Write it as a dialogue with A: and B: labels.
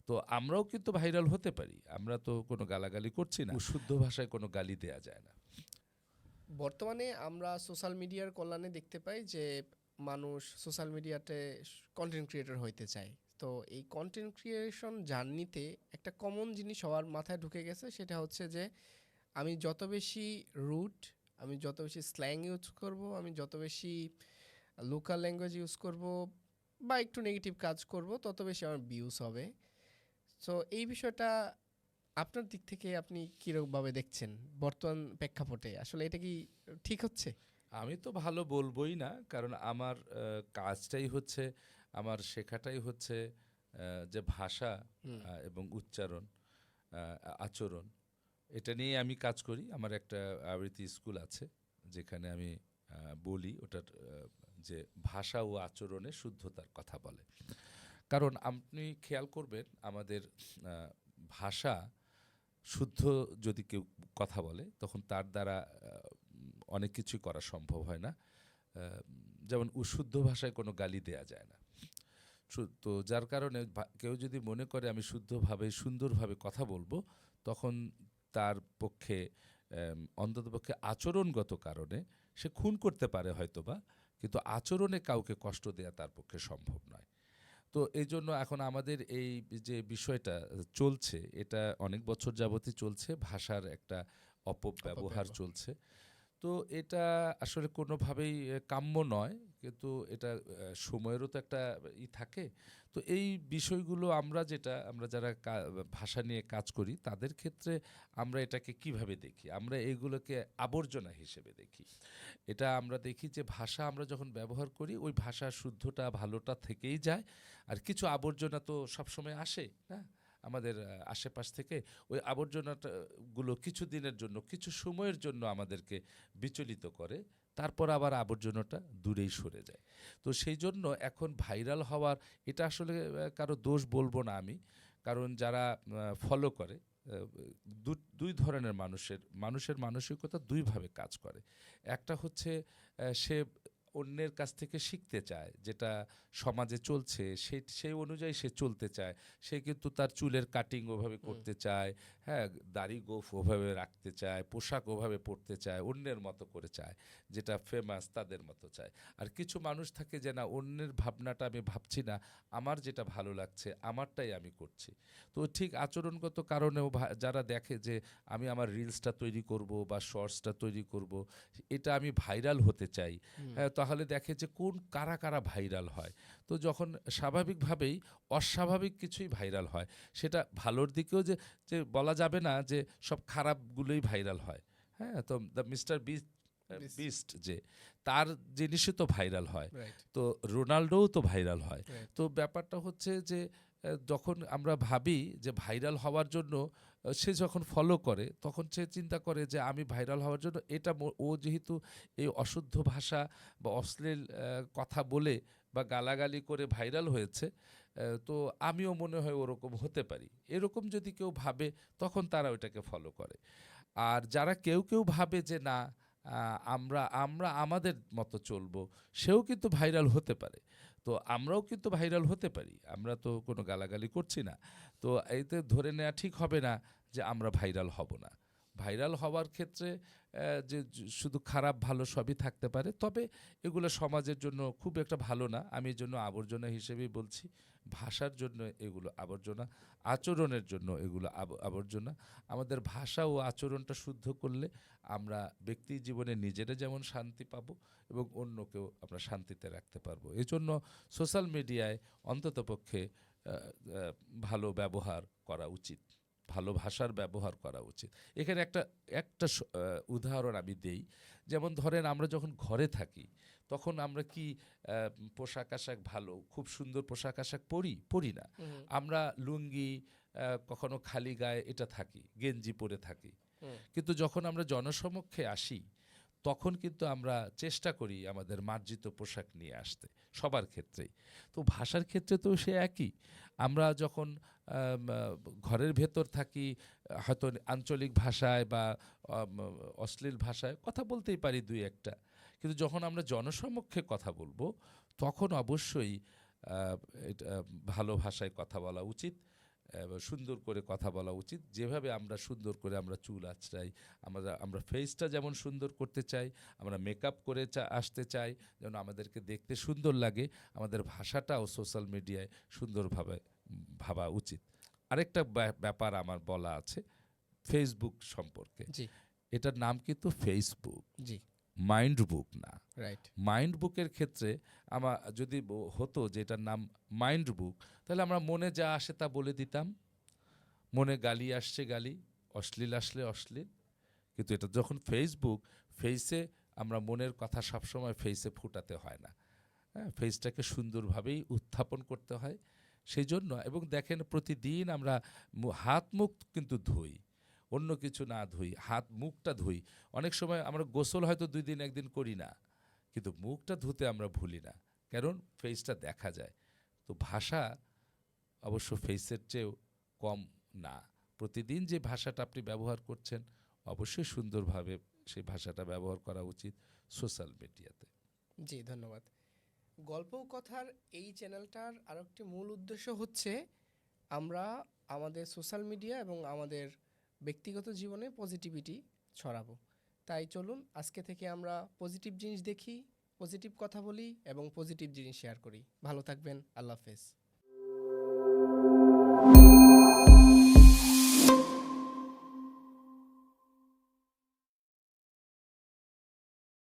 A: তো আমরাও কিন্তু ভাইরাল হতে পারি, আমরা তো কোনো গালাগালি করছি না, শুদ্ধ ভাষায় কোনো গালি দেয়া যায় না।
B: বর্তমানে আমরা সোশ্যাল মিডিয়ার কল্যাণে দেখতে পাই যে মানুষ সোশ্যাল মিডিয়াতে কন্টেন্ট ক্রিয়েটর হইতে চায়। তো এই কন্টেন্ট ক্রিয়েশন জার্নিতে একটা কমন জিনিস সবার মাথায় ঢুকে গেছে, সেটা হচ্ছে যে আমি যত বেশি রুট, আমি যত বেশি স্ল্যাং ইউজ করব, আমি যত বেশি লোকাল ল্যাঙ্গুয়েজ ইউজ করব বা একটু নেগেটিভ কাজ করব, তত বেশি আমার ভিউজ হবে। সো এই বিষয়টা আপনার দিক থেকে আপনি কীরকমভাবে দেখছেন বর্তমান প্রেক্ষাপটে? আসলে এটা কি ঠিক হচ্ছে?
A: আমি তো ভালো বলবোই না, কারণ আমার কাজটাই হচ্ছে, আমার শেখাটাই হচ্ছে যে ভাষা
B: হুম।
A: এবং উচ্চারণ, আচরণ, এটা নিয়ে আমি কাজ করি। আমার একটা আবৃত্তি স্কুল আছে যেখানে আমি বলি ওটার যে ভাষা ও আচরণে শুদ্ধতার কথা বলে। কারণ আপনি খেয়াল করবেন আমাদের ভাষা শুদ্ধ যদি কেউ কথা বলে তখন তার দ্বারা অনেক কিছুই করা সম্ভব হয় না। যেমন শুদ্ধ ভাষায় কোনো গালি দেয়া যায় না। তো যার কারণে কেউ যদি মনে করে আমি শুদ্ধভাবে সুন্দরভাবে কথা বলবো, তখন তার পক্ষে অন্ততপক্ষে আচরণগত কারণে সে খুন করতে পারে হয়তোবা, কিন্তু আচরণে কাউকে কষ্ট দেয়া তার পক্ষে সম্ভব নয়। তো এই জন্য এখন আমাদের এই যে বিষয়টা চলছে, এটা অনেক বছর যাবতই চলছে, ভাষার একটা অপব্যবহার
B: অপব্যবহার।
A: চলছে। তো এটা আসলে কোনোভাবেই কাম্য নয়, কিন্তু এটা সময়েরও তো একটা থাকে। তো এই বিষয়গুলো আমরা যারা ভাষা নিয়ে কাজ করি তাদের ক্ষেত্রে আমরা এটাকে কিভাবে দেখি, আমরা এগুলোকে আবর্জনা হিসেবে দেখি। এটা আমরা দেখি যে ভাষা আমরা যখন ব্যবহার করি ওই ভাষার শুদ্ধটা ভালোটা থেকেই যায়, আর কিছু আবর্জনা তো সবসময় আসে না আমাদের আশেপাশ থেকে। ওই আবর্জনাটা গুলো কিছু দিনের জন্য, কিছু সময়ের জন্য আমাদেরকে বিচলিত করে, তারপর আবার আবর্জনাটা দূরেই সরে যায়। তো সেই জন্য এখন ভাইরাল হওয়ার, এটা আসলে কারো দোষ বলবো না আমি, কারণ যারা ফলো করে দুই ধরনের মানুষের মানসিকতা দুইভাবে কাজ করে। একটা হচ্ছে সে অন্যের কাছ থেকে শিখতে চায়, যেটা সমাজে চলছে সেই অনুযায়ী সে চলতে চায়। সে কিন্তু তার চুলের কাটিং ওভাবে
B: হুম।
A: করতে চায়, হ্যাঁ, দাড়ি গোঁফ ওভাবে রাখতে চায়, পোশাক ওভাবে পরতে চায়, অন্যের মতো করে চায়, যেটা ফেমাস তাদের মতো চায়। আর কিছু মানুষ থাকে যে না, অন্যের ভাবনাটা আমি ভাবছি না, আমার যেটা ভালো লাগছে আমারটাই আমি করছি। তো ঠিক আচরণগত কারণেও যারা দেখে যে আমি আমার রিলসটা তৈরি করব বা শর্টসটা তৈরি করব, এটা আমি ভাইরাল হতে চাই,
B: হুম।
A: হ্যাঁ, তাহলে দেখে যে কারা কারা ভাইরাল হয়। তো যখন স্বাভাবিকভাবেই অস্বাভাবিক কিছুই ভাইরাল হয়, সেটা ভালোর দিকেও যে যে বলা যাবে না যে সব খারাপগুলোই ভাইরাল হয়। হ্যাঁ, তো দ্য মিস্টার বিস্ট,
B: বিস
A: বিস্ট যে তার জিনিসই তো ভাইরাল হয়,
B: রাইট,
A: তো রোনাল্ডোও তো ভাইরাল হয়।
B: রাইট।
A: তো ব্যাপারটা হচ্ছে যে যখন আমরা ভাবি যে ভাইরাল হওয়ার জন্য, সে যখন ফলো করে তখন সে চিন্তা করে যে আমি ভাইরাল হওয়ার জন্য এটা ও যেহেতু এই অশুদ্ধ ভাষা বা অশ্লীল কথা বলে বা গালাগালি করে ভাইরাল হয়েছে, তো আমিও মনে হয় ওরকম হতে পারি, এরকম যদি কেউ ভাবে তখন তারা ওইটাকে ফলো করে। আর যারা কেউ কেউ ভাবে যে না, আমরা আমরা আমাদের মতো চলবো, সেও কিন্তু ভাইরাল হতে পারে। তো আমরাও কিন্তু ভাইরাল হতে পারি, আমরা তো কোনো গালাগালি করছি না। তো এতে ধরে নেওয়া ঠিক হবে না যে আমরা ভাইরাল হব না। ভাইরাল হওয়ার ক্ষেত্রে যে শুধু খারাপ ভালো সবই থাকতে পারে, তবে এগুলো সমাজের জন্য খুব একটা ভালো না, আমি এর জন্য আবর্জনা হিসেবেই বলছি। ভাষার জন্য এগুলো আবর্জনা, আচরণের জন্য এগুলো আবর্জনা। আমাদের ভাষা ও আচরণটা শুদ্ধ করলে আমরা ব্যক্তি জীবনে নিজেরা যেমন শান্তি পাবো এবং অন্যকেও আমরা শান্তিতে রাখতে পারবো। এজন্য সোশ্যাল মিডিয়ায় অন্ততপক্ষে ভালো ব্যবহার করা উচিত, ভালো ভাষার ব্যবহার করা উচিত। এখানে একটা একটা উদাহরণ আমি দেই। যেমন ধরেন আমরা যখন ঘরে থাকি তখন আমরা কি পোশাক আশাক ভালো খুব সুন্দর পোশাক আশাক পরি না।
B: হুম।
A: আমরা লুঙ্গি, কখনো খালি গায়ে এটা থাকি, গেঞ্জি পরে থাকি।
B: হুম।
A: কিন্তু যখন আমরা জনসমক্ষে আসি তখন কিন্তু আমরা চেষ্টা করি আমাদের মার্জিত পোশাক নিয়ে আসতে, সবার ক্ষেত্রেই। তো ভাষার ক্ষেত্রে তো সে একই। আমরা যখন ঘরের ভেতর থাকি, হয়তো আঞ্চলিক ভাষায় বা অশ্লীল ভাষায় কথা বলতেই পারি দুই একটা, কিন্তু যখন আমরা জনসমক্ষে কথা বলবো তখন অবশ্যই আহ, এটা ভালো ভাষায় কথা বলা উচিত। সুন্দর করে কথা বলা উচিত। যেভাবে আমরা সুন্দর করে আমরা চুল আঁচড়াই, আমরা ফেসটা যেমন সুন্দর করতে চাই, আমরা মেকআপ করে আসতে চাই যেন আমাদেরকে দেখতে সুন্দর লাগে, আমাদের ভাষাটাও সোশ্যাল মিডিয়ায় সুন্দরভাবে ভাবা উচিত। আরেকটা ব্যাপার আমার বলা আছে ফেসবুক সম্পর্কে।
B: জি
A: এটার নাম কিন্তু ফেসবুক,
B: জি
A: মাইন্ড বুক না।
B: রাইট
A: মাইন্ড বুকের ক্ষেত্রে আমার যদি হতো যে এটার নাম মাইন্ড বুক, তাহলে আমরা মনে যা আসে তা বলে দিতাম। মনে গালি আসছে গালি, অশ্লীল আসলে অশ্লীল। কিন্তু এটা যখন ফেসবুক, ফেসে আমরা মনের কথা সবসময় ফেসে ফুটাতে হয় না। হ্যাঁ, ফেসটাকে সুন্দরভাবেই উত্থাপন করতে হয়। সেই জন্য এবং দেখেন প্রতিদিন আমরা হাত মুখ কিন্তু ধুই, অন্য কিছু না ধুই, হাত মুখটা ধুই। অনেক সময় আমরা গোসল হয়তো 2 দিন 1 দিন করি না, কিন্তু মুখটা ধুতে আমরা ভুলি না, কারণ ফেসটা দেখা যায়। তো ভাষা অবশ্য ফেসের চেয়েও কম না। প্রতিদিন যে ভাষাটা আপনি ব্যবহার করছেন অবশ্যই সুন্দরভাবে সেই ভাষাটা ব্যবহার করা উচিত সোশ্যাল মিডিয়াতে।
B: জি ধন্যবাদ। গল্প ও কথার এই চ্যানেলটার আরেকটি মূল উদ্দেশ্য হচ্ছে আমরা আমাদের সোশ্যাল মিডিয়া এবং আমাদের ব্যক্তিগত জীবনে পজিটিভিটি ছড়াবো। তাই চলুন আজকে থেকে আমরা পজিটিভ জিনিস দেখি, পজিটিভ কথা বলি এবং পজিটিভ জিনিস শেয়ার করি। ভালো থাকবেন। আল্লাহ হাফেজ।